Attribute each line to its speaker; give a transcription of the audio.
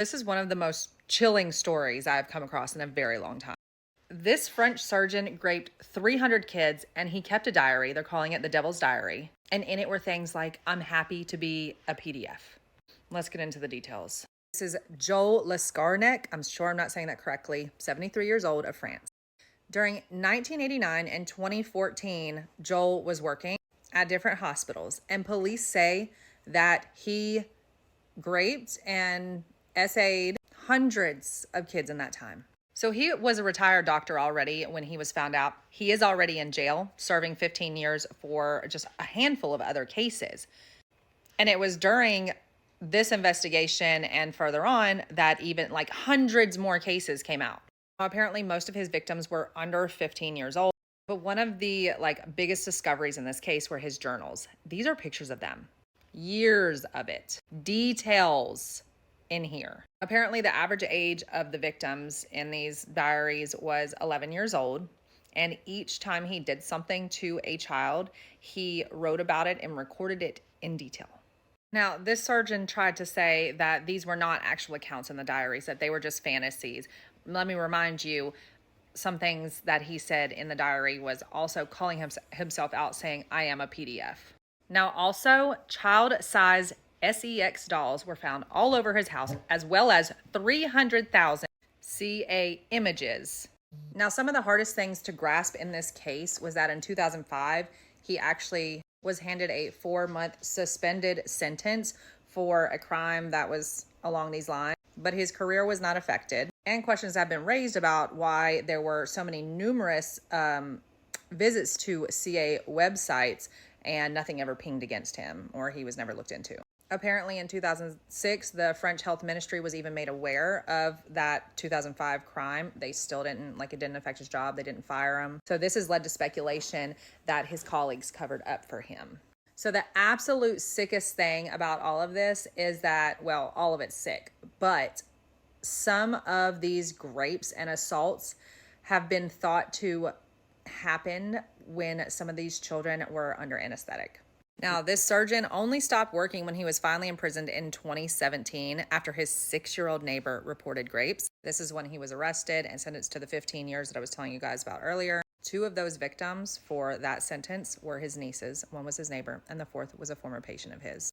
Speaker 1: This is one of the most chilling stories I've come across in a very long time. This French surgeon raped 300 kids and he kept a diary. They're calling it the Devil's Diary. And in it were things like, I'm happy to be a PDF. Let's get into the details. This is Joel Lescarnec. I'm sure I'm not saying that correctly. 73 years old, of France. During 1989 and 2014, Joel was working at different hospitals, and police say that he raped and essayed hundreds of kids in that time. So he was a retired doctor already when he was found out. He is already in jail, serving 15 years for just a handful of other cases. And it was during this investigation and further on that even like hundreds more cases came out. Apparently, most of his victims were under 15 years old. But one of the biggest discoveries in this case were his journals. These are pictures of them. Years of it. Details in here. Apparently, the average age of the victims in these diaries was 11 years old. And each time he did something to a child, he wrote about it and recorded it in detail. Now, this surgeon tried to say that these were not actual accounts in the diaries, that they were just fantasies. Let me remind you, some things that he said in the diary was also calling himself out, saying, I am a PDF. Now, also, child-size sex dolls were found all over his house, as well as 300,000 CA images. Now, some of the hardest things to grasp in this case was that in 2005, he actually was handed a 4-month suspended sentence for a crime that was along these lines, but his career was not affected. And questions have been raised about why there were so many numerous visits to CA websites and nothing ever pinged against him, or he was never looked into. Apparently in 2006, the French health ministry was even made aware of that 2005 crime. They still didn't, it didn't affect his job. They didn't fire him. So this has led to speculation that his colleagues covered up for him. So the absolute sickest thing about all of this is that, well, all of it's sick, but some of these rapes and assaults have been thought to happen when some of these children were under anesthetic. Now, this surgeon only stopped working when he was finally imprisoned in 2017 after his 6-year-old neighbor reported rapes. This is when he was arrested and sentenced to the 15 years that I was telling you guys about earlier. 2 of those victims for that sentence were his nieces. One was his neighbor, and the 4th was a former patient of his.